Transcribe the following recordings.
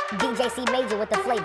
DJC Major with the flavor.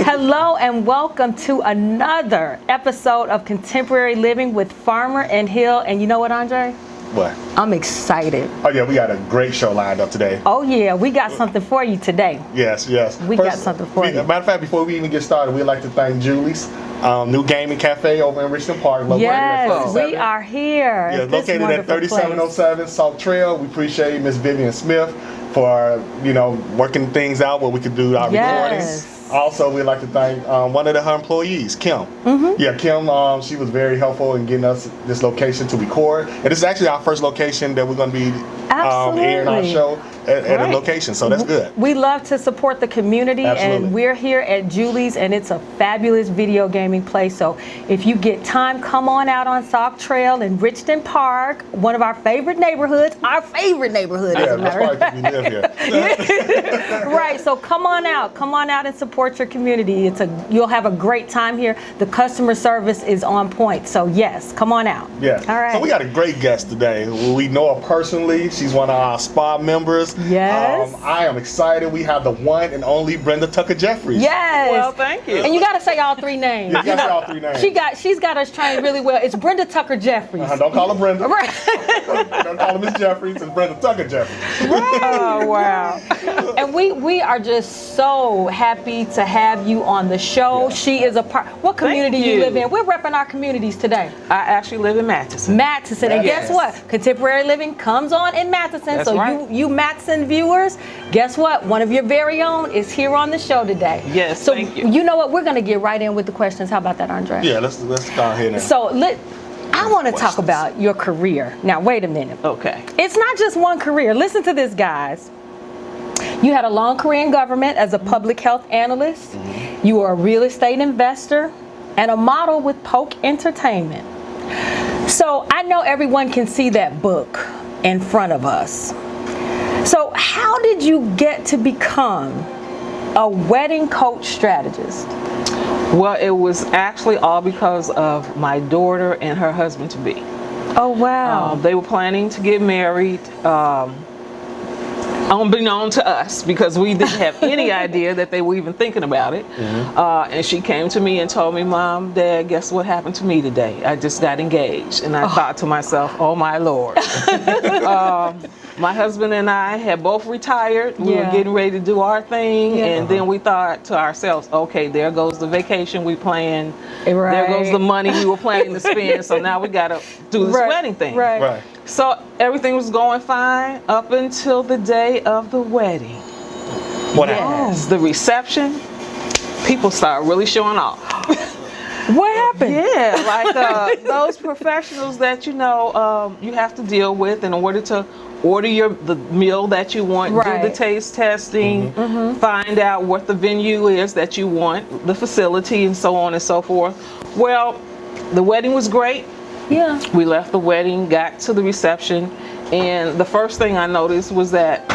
Hello and welcome to another episode of Contemporary Living with Farmer and Hill. And you know what, Andre? What? I'm excited. Oh yeah, we got a great show lined up today. Oh yeah, we got something for you today. Yes. We got something for you. Matter of fact, before we even get started, we'd like to thank Julie's new gaming cafe over in Richmond Park. Yes, we are here. Yeah, located at 3707 Salt Trail. We appreciate Miss Vivian Smith for working things out where we could do our recordings. Also, we'd like to thank one of her employees, Kim. Yeah, Kim, she was very helpful in getting us this location to record. And this is actually our first location that we're going to be airing our show at a location, so that's good. We love to support the community, and we're here at Julie's, and it's a fabulous video gaming place. So if you get time, come on out on Sauk Trail in Richmond Park, one of our favorite neighborhoods, as a matter of fact. We live here. Right, so come on out and support your community. You'll have a great time here. The customer service is on point, so yes, come on out. Yeah. All right. So we got a great guest today. We know her personally. She's one of our spa members. Yes. I am excited. We have the one and only Brenda Tucker-Jefferies. Yes. Well, thank you. And you got to say all three names. You got to say all three names. She's got us trained really well. It's Brenda Tucker-Jefferies. Don't call her Brenda. Right. Don't call her Miss Jeffries. It's Brenda Tucker-Jefferies. Right. Oh, wow. And we are just so happy to have you on the show. Yeah. She is a part. What community you live in? We're repping our communities today. I actually live in Matheson. And guess what? Contemporary Living comes on in Matheson. That's so right. you Matheson viewers, guess what? One of your very own is here on the show today. Yes, so thank you. You know what? We're going to get right in with the questions. How about that, Andre? Yeah, let's go ahead and. So I want to talk about your career. Now, wait a minute. Okay. It's not just one career. Listen to this, guys. You had a long career in government as a public health analyst. You were a real estate investor and a model with Polk Entertainment. So I know everyone can see that book in front of us. So how did you get to become a wedding coach strategist? Well, it was actually all because of my daughter and her husband to be. Oh, wow. They were planning to get married, unbeknown to us, because we didn't have any idea that they were even thinking about it. And she came to me and told me, Mom, Dad, guess what happened to me today? I just got engaged. And I thought to myself, oh my Lord. My husband and I had both retired. We were getting ready to do our thing. And then we thought to ourselves, okay, there goes the vacation we planned. Right. There goes the money we were planning to spend. So now we got to do this wedding thing. Right. So everything was going fine up until the day of the wedding. What happened? The reception, people started really showing off. What happened? Yeah, like those professionals that you have to deal with in order to order the meal that you want, do the taste testing, find out what the venue is that you want, the facility, and so on and so forth. Well, the wedding was great. Yeah. We left the wedding, got to the reception, and the first thing I noticed was that,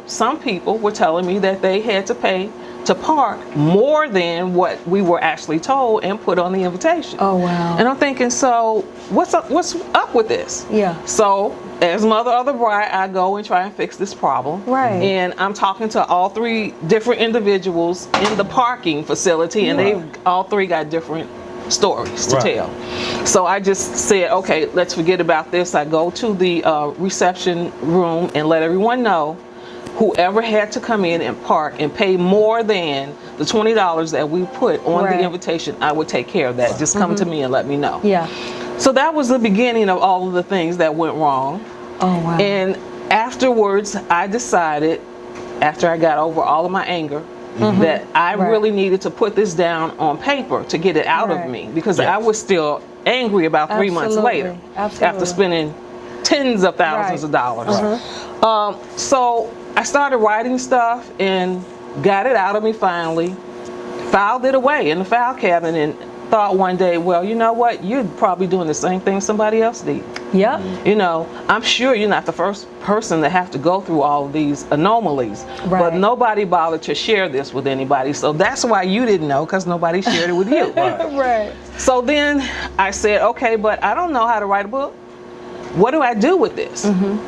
some people were telling me that they had to pay to park more than what we were actually told and put on the invitation. Oh, wow. And I'm thinking, so what's up with this? Yeah. So as mother of the bride, I go and try and fix this problem. Right. And I'm talking to all three different individuals in the parking facility, and they all three got different stories to tell. So I just said, okay, let's forget about this. I go to the reception room and let everyone know whoever had to come in and park and pay more than the $20 that we put on the invitation, I would take care of that. Just come to me and let me know. Yeah. So that was the beginning of all of the things that went wrong. Oh, wow. And afterwards, I decided, after I got over all of my anger, that I really needed to put this down on paper to get it out of me, because I was still angry about 3 months later after spending tens of thousands of dollars. So I started writing stuff and got it out of me finally, filed it away in the file cabinet, and thought one day, well, you know what? You're probably doing the same thing somebody else did. Yep. You know, I'm sure you're not the first person to have to go through all of these anomalies, but nobody bothered to share this with anybody. So that's why you didn't know, because nobody shared it with you. Right. So then I said, okay, but I don't know how to write a book. What do I do with this?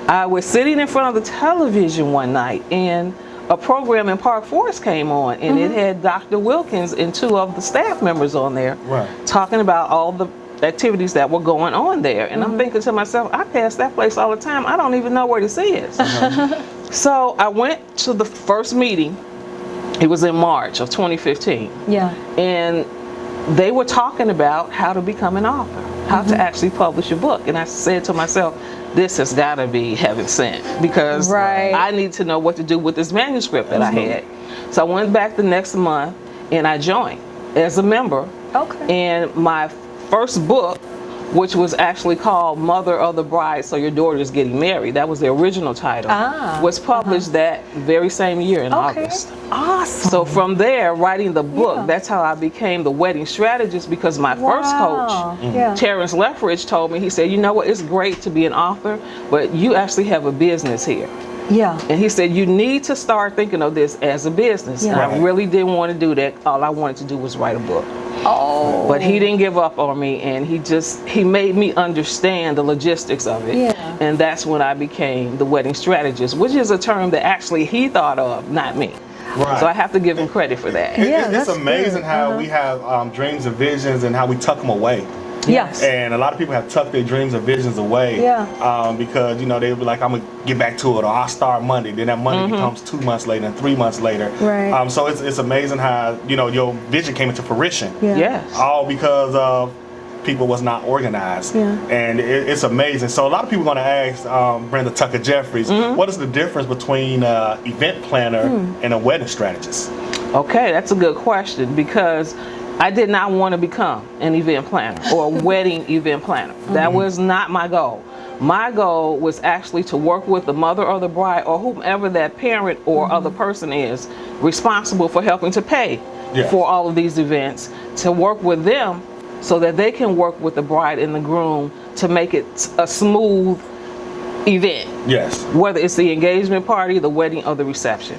I was sitting in front of the television one night, and a program in Park Forest came on, and it had Dr. Wilkins and 2 of the staff members on there talking about all the activities that were going on there. And I'm thinking to myself, I pass that place all the time. I don't even know where this is. So I went to the first meeting. It was in March of 2015. Yeah. And they were talking about how to become an author, how to actually publish a book. And I said to myself, this has got to be heaven sent, because I need to know what to do with this manuscript that I had. So I went back the next month and I joined as a member. And my first book, which was actually called Mother of the Bride, So Your Daughter's Getting Married, that was the original title, was published that very same year in August. Awesome. So from there, writing the book, that's how I became the wedding strategist, because my first coach, Terrence Leffridge, told me, he said, you know what, it's great to be an author, but you actually have a business here. Yeah. And he said, you need to start thinking of this as a business. And I really didn't want to do that. All I wanted to do was write a book. But he didn't give up on me, and he made me understand the logistics of it. And that's when I became the wedding strategist, which is a term that actually he thought of, not me. So I have to give him credit for that. It's amazing how we have dreams and visions and how we tuck them away. Yes. And a lot of people have tucked their dreams and visions away because, you know, they'll be like, I'm going to get back to it, or I'll start Monday. Then that Monday becomes 2 months later and 3 months later. So it's amazing how, you know, your vision came into fruition. All because of people was not organized. And it's amazing. So a lot of people are going to ask Brenda Tucker-Jefferies, what is the difference between an event planner and a wedding strategist? Okay, that's a good question, because I did not want to become an event planner or a wedding event planner. That was not my goal. My goal was actually to work with the mother or the bride, or whomever that parent or other person is responsible for helping to pay for all of these events, to work with them so that they can work with the bride and the groom to make it a smooth event. Whether it's the engagement party, the wedding, or the reception.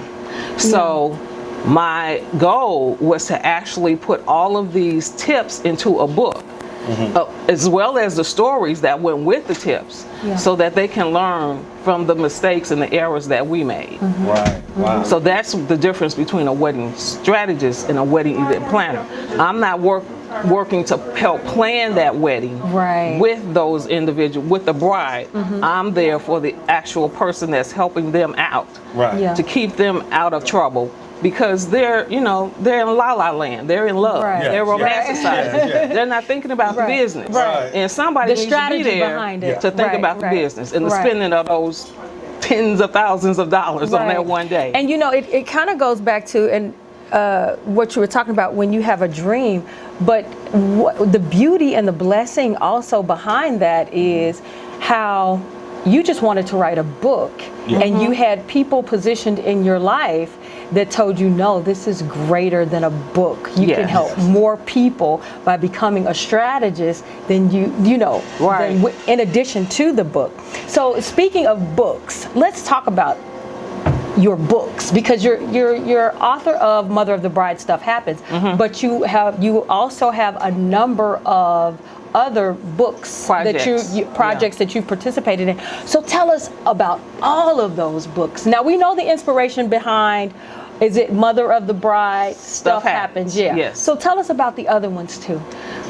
So my goal was to actually put all of these tips into a book, as well as the stories that went with the tips, so that they can learn from the mistakes and the errors that we made. So that's the difference between a wedding strategist and a wedding event planner. I'm not working to help plan that wedding with those individuals, with the bride. I'm there for the actual person that's helping them out, to keep them out of trouble, because they're, you know, they're in la-la land. They're in love. They're romanticizing. They're not thinking about the business. And somebody needs to be there to think about the business and the spending of those tens of thousands of dollars on that one day. And you know, it kind of goes back to what you were talking about when you have a dream, but the beauty and the blessing also behind that is how you just wanted to write a book, and you had people positioned in your life that told you, no, this is greater than a book. You can help more people by becoming a strategist than you know, than in addition to the book. So speaking of books, let's talk about your books, because you're author of Mother of the Bride, Stuff Happens, but you also have a number of other books projects that you've participated in. So tell us about all of those books. Now we know the inspiration behind, is it Mother of the Bride, Stuff Happens? Yes. So tell us about the other ones too.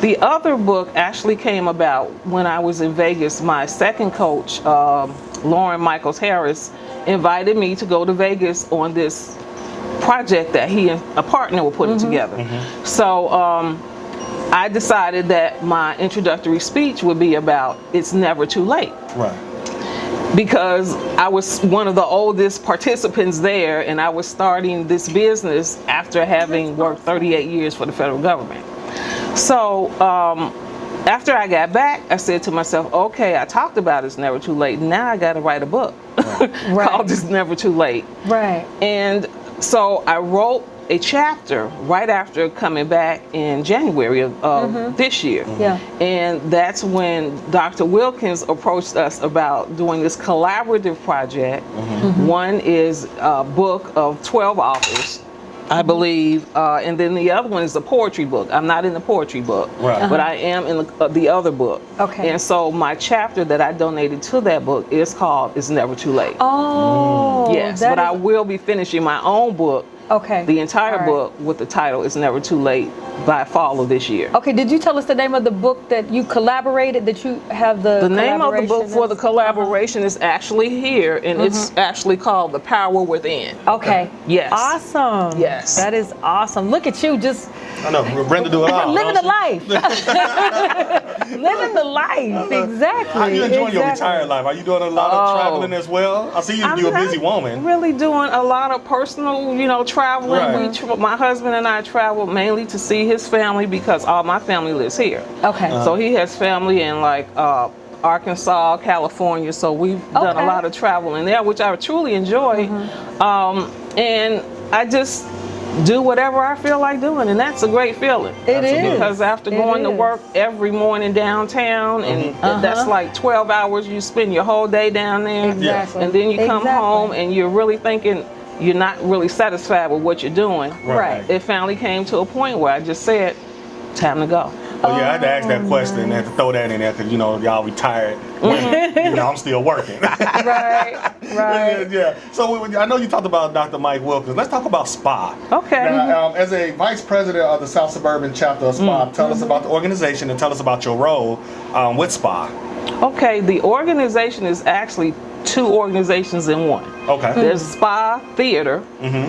The other book actually came about when I was in Vegas. My second coach, Lauren Michaels Harris, invited me to go to Vegas on this project that he and a partner were putting together. So I decided that my introductory speech would be about it's never too late. Because I was one of the oldest participants there, and I was starting this business after having worked 38 years for the federal government. So after I got back, I said to myself, okay, I talked about it's never too late. Now I got to write a book called It's Never Too Late. And so I wrote a chapter right after coming back in January of this year. Yeah. And that's when Dr. Wilkins approached us about doing this collaborative project. One is a book of 12 authors, I believe, and then the other one is a poetry book. I'm not in the poetry book, Right. but I am in the other book. Okay. And so my chapter that I donated to that book is called "It's Never Too Late." Oh, Yes, that but I is- will be finishing my own book, okay. the entire All right. book, with the title "It's Never Too Late" by fall of this year. Okay, did you tell us the name of the book that you collaborated, that you have the The name of the book collaboration for the is? collaboration is actually here, and it's actually called "The Power Within." Okay. Yes. Awesome. Yes. That is awesome. Look at you, just I know. Brenda do it all. living the don't she? life. Living the life. Exactly. How you enjoying your Exactly. retired life? Are you doing a lot of traveling as well? I see you're a busy woman. Really doing a lot of personal, traveling. Right. My husband and I travel mainly to see his family because all my family lives here. Okay. So he has family in Arkansas, California. So we've done Okay. a lot of traveling there, which I truly enjoy. And I just do whatever I feel like doing, and that's a great feeling. It is. Because after It going to is. work every morning downtown, and that's like 12 hours, you spend your whole day down there. Exactly. And then you come Exactly. home and you're really thinking you're not really satisfied with what you're doing. Right. It finally came to a point where I just said, time to go. Oh yeah, I had to ask that question and had to throw that in there because y'all retired. Women, I'm still working. Right. Right. Yeah. So I know you talked about Dr. Mike Wilkins. Let's talk about SPA. Okay. Now, as a vice president of the South Suburban chapter of SPA, tell us about the organization and tell us about your role with SPA. Okay, the organization is actually two organizations in one. Okay. There's SPA Theater,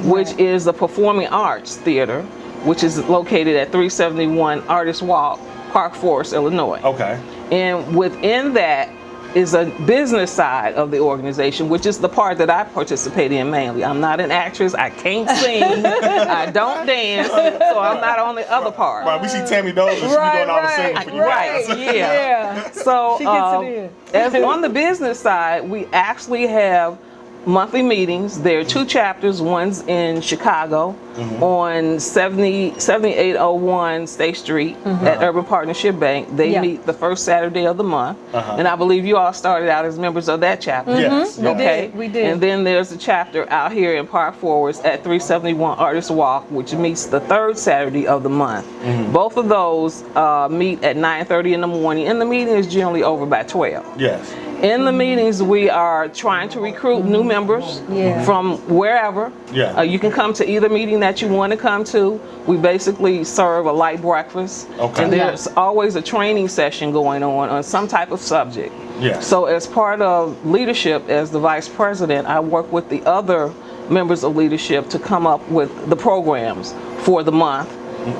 which is a performing arts theater, which is located at 371 Artist Walk, Park Forest, Illinois. Okay. And within that is a business side of the organization, which is the part that I participate in mainly. I'm not an actress. I can't sing. I don't dance. So I'm not on the other part. Right. We see Tammy Dolan. She be doing all the singing for you Right, guys. yeah. So She gets it as on the business side, we actually have monthly meetings. There are two chapters. One's in Chicago on 7801 State Street at Urban Partnership Bank. They Yeah. meet the first Saturday of the month. And I believe you all started out as members of that chapter. Yes. We Okay. did, we did. And then there's a chapter out here in Park Forest at 371 Artist Walk, which meets the third Saturday of the month. Both of those meet at 9:30 in the morning, and the meeting is generally over by 12. Yes. In the meetings, we are trying to recruit new members Yeah. from wherever. Yeah. You can come to either meeting that you want to come to. We basically serve a light breakfast. Okay. And there's always a training session going on some type of subject. Yes. So as part of leadership, as the vice president, I work with the other members of leadership to come up with the programs for the month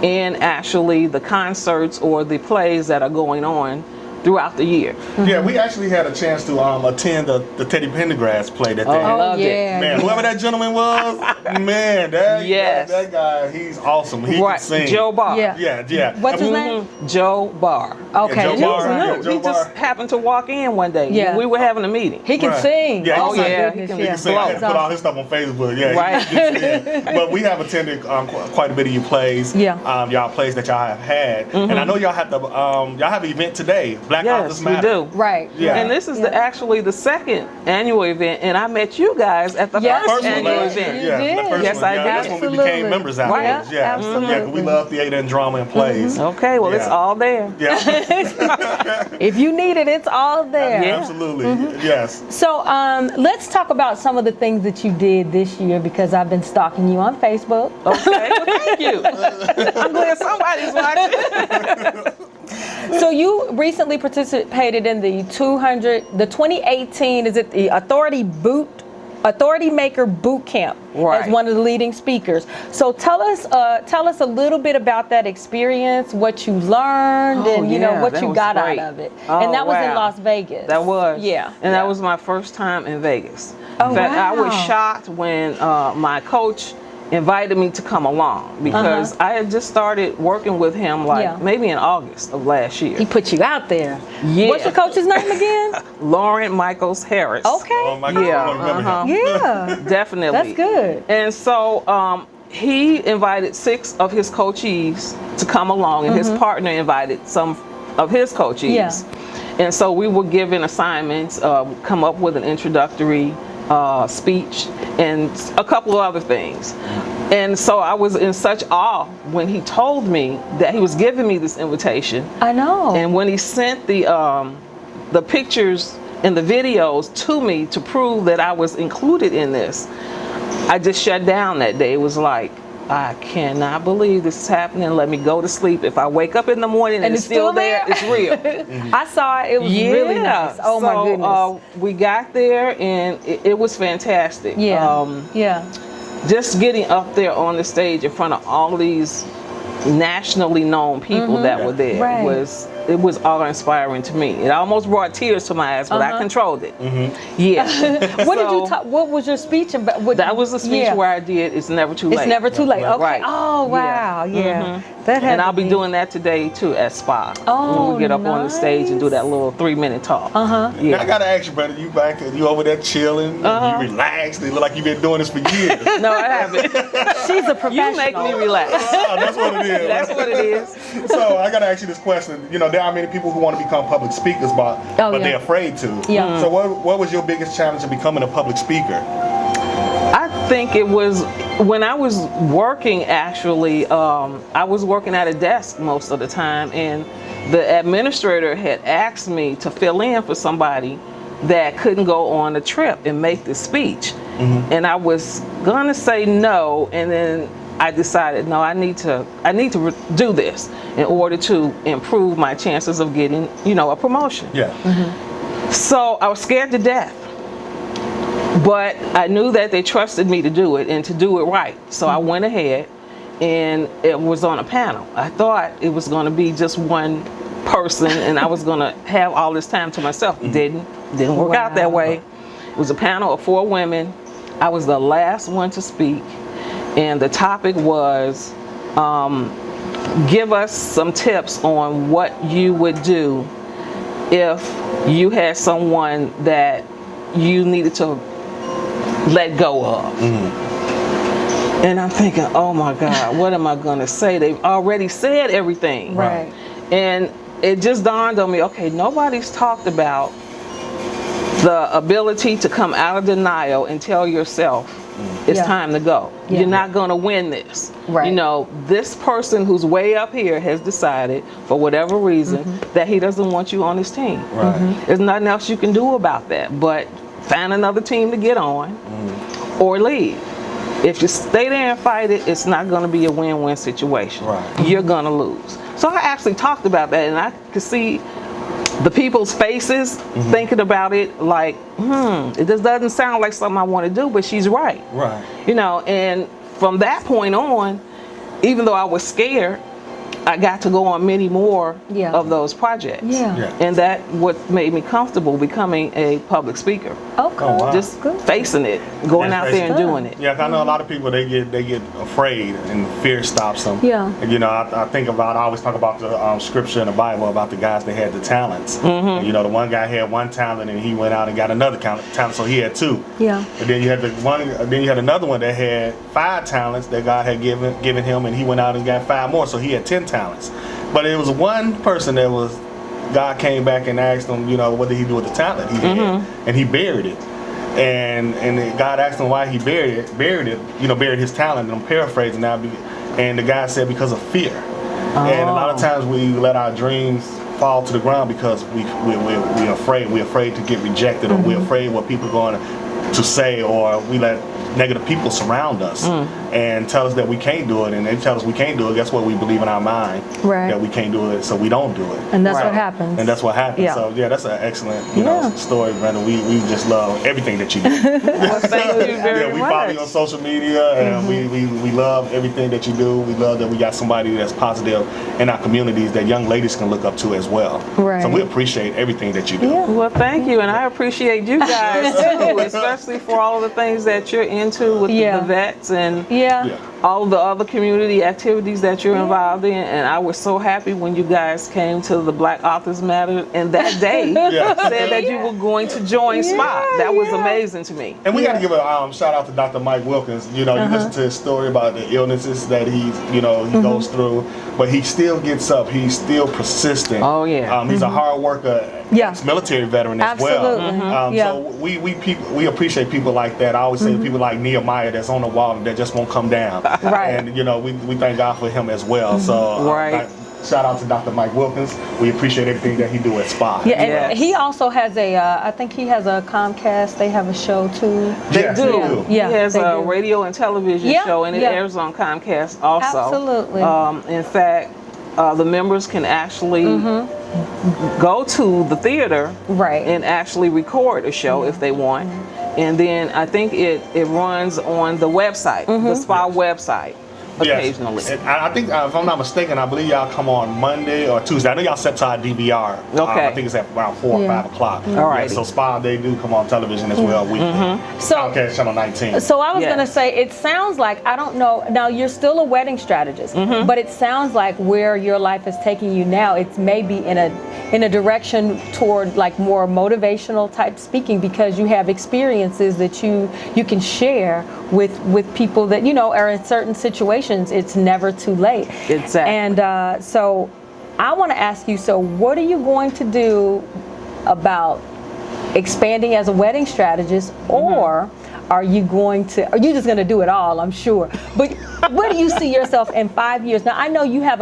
and actually the concerts or the plays that are going on throughout the year. Yeah, we actually had a chance to attend the Teddy Pendergrass play that they Oh, had. loved it. yeah. Man, whoever that gentleman was, man, Yes. that guy, he's awesome. He Right, can sing. Joe Barr. Yeah. Yeah. What's his And we- name? Joe Barr. Okay. Joe He Barr. was Yeah, new. Joe He just Barr. happened to walk in one day. Yeah. We were having a meeting. He can Right. sing. Yeah, he oh can my sing. goodness, He can He can yeah. sing. I had to That's put all awesome. his stuff on Facebook. Yeah, Right. he can sing. But we have attended quite a bit of your plays. Yeah. Y'all plays that y'all have had, and I know y'all have y'all have an event today. Black Authors Yes, we Matter. do. Right. Yeah. And this is actually the second annual event, and I met you guys at the Yes, first First one annual last year, event. You yeah. did. The first Yes, one. I Yeah, did. that's when we Absolutely. became members Right. afterwards. Yeah, Yeah, 'cause Absolutely. we love theater and drama and plays. Okay, well, it's Yeah. all there. Yeah, If you need it, it's all there. Yeah. absolutely. Yes. So let's talk about some of the things that you did this year, because I've been stalking you on Facebook. Okay, well, thank you. I'm glad somebody's watching. So you recently participated in the 2018, is it the Authority Maker Boot Camp Right. as one of the leading speakers. So tell us a little bit about that experience, what you learned, Oh, and yeah, what that you was got great. out of it. Oh, And that was in wow. Las Vegas. That was. Yeah. And that was my first time in Vegas. Oh, in fact, I was wow. shocked when my coach invited me to come along because I had just started working with him Yeah. maybe in August of last year. He put you out there. Yeah. What's your coach's name again? Lauren Michaels Harris. Okay. Oh my God, Yeah, I remember him. Yeah. Definitely. That's good. And so he invited 6 of his coachees to come along, and his partner invited some of his coachees. Yeah. And so we were given assignments, come up with an introductory speech and a couple of other things. And so I was in such awe when he told me that he was giving me this invitation. I know. And when he sent the pictures and the videos to me to prove that I was included in this, I just shut down that day. It was like, I cannot believe this is happening. Let me go to sleep. If I wake up in the morning and it's still there, it's real. I saw it. It was really nice. Oh, my goodness. We got there, and it was fantastic. Yeah. Just getting up there on the stage in front of all these nationally known people that were there was awe-inspiring to me. It almost brought tears to my eyes, but I controlled it. Yeah. What was your speech about? That was the speech where I did "It's Never Too Late." It's never too late. Okay. Right. Oh wow. Yeah. That had and I'll to be doing that today too at Spa. When we get up on the stage and do that little 3-minute talk. Now, I gotta ask you, brother. You over there chilling? You relaxed? You look like you've been doing this for years. No, I haven't. She's a professional. You make me relax. That's what it is. That's what it is. So I gotta ask you this question. You know, there are many people who want to become public speakers, but they're afraid to. Yeah. So what was your biggest challenge in becoming a public speaker? I think it was when I was working, actually, I was working at a desk most of the time, and the administrator had asked me to fill in for somebody that couldn't go on a trip and make the speech. And I was gonna say no, and then I decided, no, I need to do this in order to improve my chances of getting, a promotion. Yeah. So I was scared to death. But I knew that they trusted me to do it and to do it right. So I went ahead, and it was on a panel. I thought it was going to be just one person and I was going to have all this time to myself. It didn't work out that way. It was a panel of 4 women. I was the last one to speak, and the topic was give us some tips on what you would do if you had someone that you needed to let go of. And I'm thinking, oh my God, what am I gonna say? They've already said everything. Right. And it just dawned on me, okay, nobody's talked about the ability to come out of denial and tell yourself it's time to go. You're not gonna win this. Right. This person who's way up here has decided, for whatever reason, that he doesn't want you on his team. Right. There's nothing else you can do about that but find another team to get on or leave. If you stay there and fight it, it's not going to be a win-win situation. Right. You're going to lose. So I actually talked about that, and I could see the people's faces thinking about it like, it just doesn't sound like something I want to do, but she's right. Right. And from that point on, even though I was scared, I got to go on many more of those projects. And that what made me comfortable becoming a public speaker. Okay. Oh, wow. Just facing it, going out there and doing it. Yeah, 'cause I know a lot of people, they get afraid and fear stops them. Yeah. And, I always talk about the scripture in the Bible about the guys that had the talents. And, the one guy had 1 talent and he went out and got another talent, so he had 2. Yeah. And then you had another one that had 5 talents that God had given him, and he went out and got 5 more, so he had 10 talents. But it was one person that God came back and asked him, what did he do with the talent he had, and he buried it. And God asked him why he buried his talent. And I'm paraphrasing now, and the guy said because of fear. And a lot of times we let our dreams fall to the ground because we're afraid. We're afraid to get rejected, or we're afraid what people are going to say, or we let negative people surround us and tell us that we can't do it, and they tell us we can't do it. Guess what? We believe in our mind that we can't do it, so we don't do it. And that's what happens. And that's what happens. Yeah. So that's an excellent story, Brenda. We just love everything that you do. Well, thank you very much. We follow you on social media, and we love everything that you do. We love that we got somebody that's positive in our communities that young ladies can look up to as well. Right. So we appreciate everything that you do. Yeah. Well, thank you, and I appreciate you guys too, especially for all of the things that you're into with the vets and all of the other community activities that you're involved in, and I was so happy when you guys came to the Black Authors Matter and that day said that you were going to join SPOT. That was amazing to me. And we got to give a shout out to Dr. Mike Wilkins. You know, you listen to his story about the illnesses that he goes through, but he still gets up. He's still persistent. Oh yeah. He's a hard worker. He's military veteran as well. So we appreciate people like that. I always say people like Nehemiah that's on the wall that just won't come down. Right. And we thank God for him as well. So shout out to Dr. Mike Wilkins. We appreciate everything that he do at SPA. Yeah, and he also has I think he has a Comcast. They have a show too. They do. Yeah, he has a radio and television show, and it airs on Comcast also. Absolutely. In fact, the members can actually go to the theater and actually record a show if they want. And then I think it runs on the website, the SPA website. Occasionally. Yes. I think, if I'm not mistaken, I believe y'all come on Monday or Tuesday. I know y'all set aside DVR. Okay. I think it's at around 4 or 5 o'clock. All right. So SPA, they do come on television as well weekly. So, Channel 19. So I was going to say, it sounds like, I don't know, now you're still a wedding strategist, but it sounds like where your life is taking you now, it's maybe in a direction toward like more motivational type speaking, because you have experiences that you can share with people that are in certain situations. It's never too late. Exactly. And so I want to ask you, so what are you going to do about expanding as a wedding strategist, or are you just going to do it all, I'm sure. But where do you see yourself in 5 years? Now, I know you have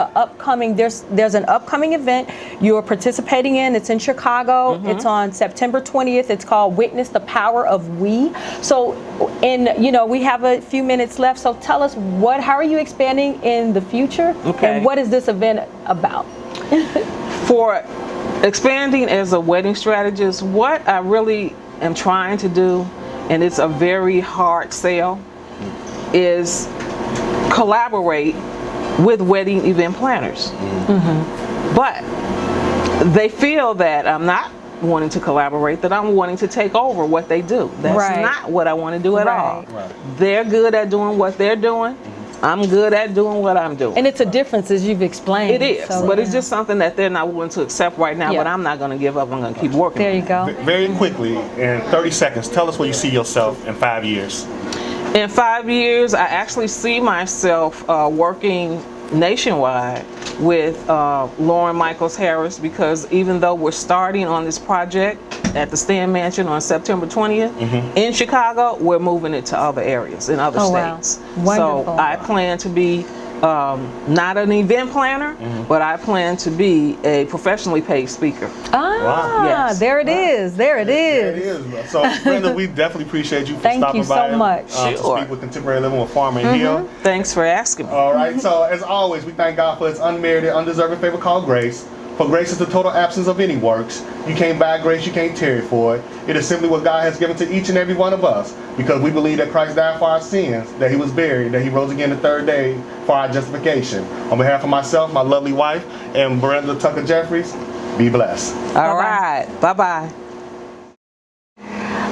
there's an upcoming event you're participating in. It's in Chicago. It's on September 20th. It's called Witness the Power of We. So, we have a few minutes left. So tell us how are you expanding in the future? Okay. And what is this event about? For expanding as a wedding strategist, what I really am trying to do, and it's a very hard sell, is collaborate with wedding event planners. But they feel that I'm not wanting to collaborate, that I'm wanting to take over what they do. That's not what I want to do at all. They're good at doing what they're doing. I'm good at doing what I'm doing. And it's a difference, as you've explained. It is, but it's just something that they're not willing to accept right now, but I'm not going to give up. I'm going to keep working. There you go. Very quickly, in 30 seconds, tell us where you see yourself in 5 years. In 5 years, I actually see myself working nationwide with Lauren Michaels Harris, because even though we're starting on this project at the Stan Mansion on September 20th in Chicago, we're moving it to other areas in other states. Wonderful. So I plan to be not an event planner, but I plan to be a professionally paid speaker. Yes. There it is. There it is. So, Brenda, we definitely appreciate you for Thank stopping you by so much. to speak with Contemporary Living with Farmer and Hill. Thanks for asking me. All right. So, as always, we thank God for His unmerited, undeserving favor called grace. For grace is the total absence of any works. You can't buy grace, you can't tarry for it. It is simply what God has given to each and every one of us, because we believe that Christ died for our sins, that He was buried, that He rose again the third day for our justification. On behalf of myself, my lovely wife, and Brenda Tucker-Jefferies, be blessed. All right. Bye-bye.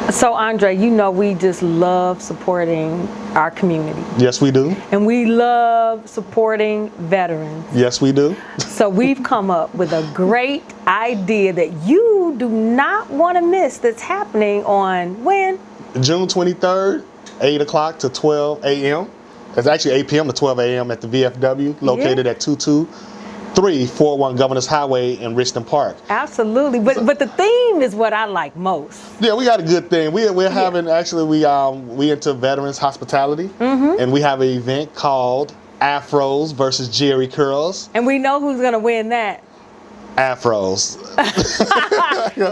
So, Andre, we just love supporting our community. Yes, we do. And we love supporting veterans. Yes, we do. So we've come up with a great idea that you do not want to miss, that's happening on when? June 23rd, 8 o'clock to 12 a.m. It's actually 8 p.m. to 12 a.m. at the VFW, located at 22341 Governors Highway in Richmond Park. Absolutely. But the theme is what I like most. Yeah, we got a good thing. We're having, actually, we into veterans hospitality, and we have an event called Afros versus Jerry Curls. And we know who's going to win that. Afros.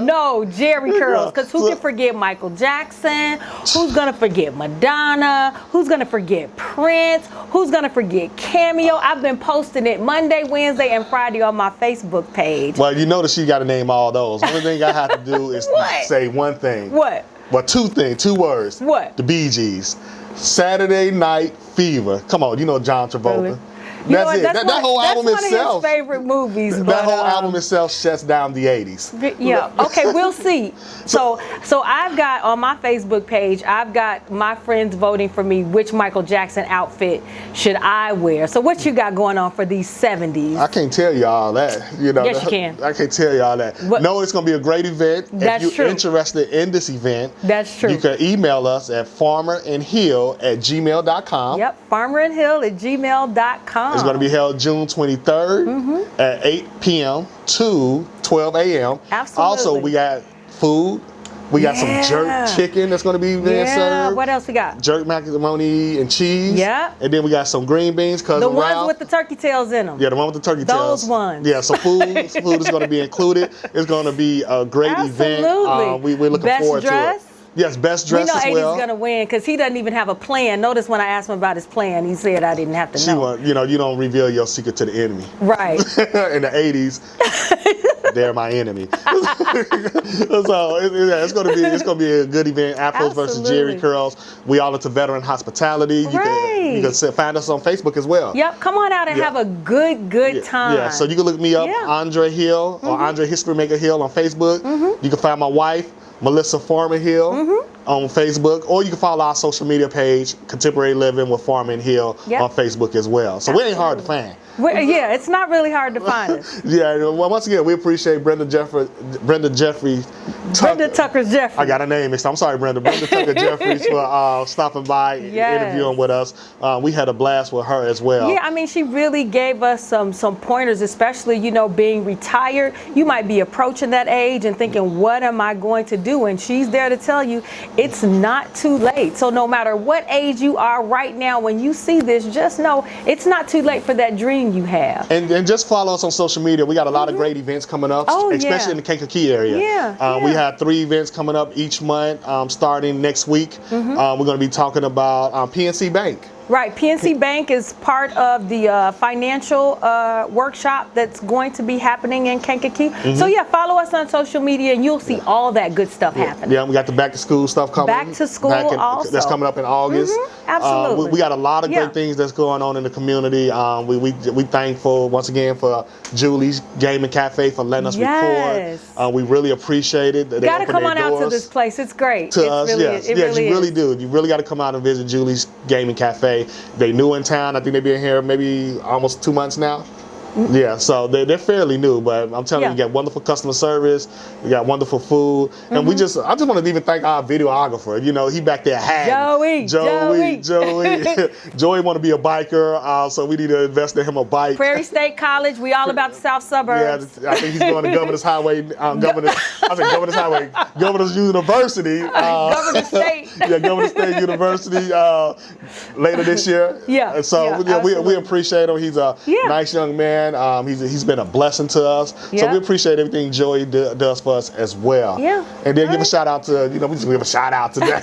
No, Jerry Curls. Because who can forget Michael Jackson? Who's going to forget Madonna? Who's going to forget Prince? Who's going to forget Cameo? I've been posting it Monday, Wednesday, and Friday on my Facebook page. Well, you notice you got to name all those. Only thing I have to do is say one thing. What? Well, two words. What? The Bee Gees. Saturday Night Fever. Come on, you know John Travolta. Really? You know That's what? it. That whole album that's itself. one of his favorite movies. That but, whole album itself shuts down the 80s. Yeah. Okay, we'll see. So I've got on my Facebook page, I've got my friends voting for me which Michael Jackson outfit should I wear. So what you got going on for these 70s? I can't tell you all that. You know, Yes, you can. I can't tell you all that. No, it's going to be a great event. That's if you're true. interested in this event, That's true. you can email us at farmerandhill@gmail.com. Yep, farmerandhill@gmail.com. It's going to be held June 23rd at 8 p.m. to 12 a.m. Absolutely. Also, we got food. We got some jerk chicken that's going to be being served. What else we got? Jerk macaroni and cheese. Yeah. And then we got some green beans. The ones with the turkey tails in them. Yeah, the one with the turkey tails. Those ones. Yeah, so food is going to be included. It's going to be a great event. Absolutely. We're looking forward to it. Yes, best dress as well. We know Eddie's gonna win because he doesn't even have a plan. Notice when I asked him about his plan, he said I didn't have to know. You don't reveal your secret to the enemy. Right. In the 80s, they're my enemy. So it's gonna be a good event. Afros versus Jerry Curls. We all into veteran hospitality. You can find us on Facebook as well. Yep. Come on out and have a good time. Yeah. So you can look me up, Andre Hill or Andre History Maker Hill on Facebook. You can find my wife, Melissa Farmer Hill on Facebook, or you can follow our social media page, Contemporary Living with Farmer and Hill on Facebook as well. So we ain't hard to find. It's not really hard to find us. Well, once again, we appreciate Brenda Tucker-Jefferies. I got a name mixed. I'm sorry, Brenda Tucker-Jefferies for stopping by and interviewing with us. We had a blast with her as well. Yeah, I mean, she really gave us some pointers, especially, being retired. You might be approaching that age and thinking, what am I going to do? And she's there to tell you it's not too late. So no matter what age you are right now, when you see this, just know it's not too late for that dream you have. And just follow us on social media. We got a lot of great events coming up, especially in the Kankakee area. We have 3 events coming up each month, starting next week. We're going to be talking about PNC Bank. Right, PNC Bank is part of the financial workshop that's going to be happening in Kankakee. So follow us on social media and you'll see all that good stuff happening. Yeah, we got the back to school stuff coming. Back to school also. That's coming up in August. Absolutely. We got a lot of great things that's going on in the community. We thankful once again for Julie's Gaming Cafe for letting us record. We really appreciate it. You got to come on out to this place. It's great. To us, yes, you really do. You really got to come out and visit Julie's Gaming Cafe. They new in town. I think they've been here maybe almost 2 months now. Yeah, so they're fairly new, but I'm telling you, you got wonderful customer service, you got wonderful food, and I just want to even thank our videographer. He back there hacking. Joey want to be a biker, so we need to invest in him a bike. Prairie State College, we all about the South Suburbs. Yeah, I think he's going to Governor's Highway, Governor's University. Governor's State. Yeah, Governor's State University later this year. Yeah. So we appreciate him. He's a nice young man. He's been a blessing to us. So we appreciate everything Joey does for us as well. Yeah. And then give a shout out to, we just give a shout out today.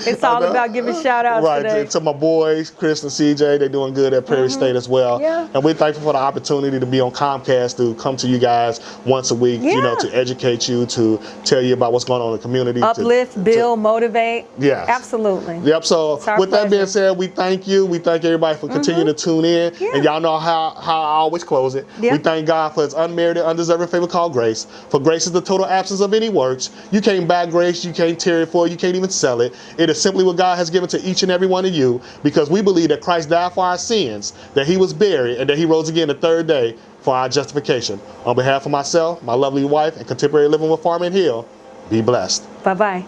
It's all about giving shout outs today. To my boys, Chris and CJ, they're doing good at Prairie State as well. Yeah. And we're thankful for the opportunity to be on Comcast, to come to you guys once a week, to educate you, to tell you about what's going on in the community. Uplift, build, motivate. Yeah. Absolutely. Yep. So with that being said, we thank you. We thank everybody for continuing to tune in. And y'all know how I always close it. We thank God for his unmerited, undeserved favor called grace. For grace is the total absence of any works. You can't buy grace, you can't tear it for it, you can't even sell it. It is simply what God has given to each and every one of you, because we believe that Christ died for our sins, that he was buried, and that he rose again the 3rd day for our justification. On behalf of myself, my lovely wife, and Contemporary Living with Farmer and Hill, be blessed. Bye-bye.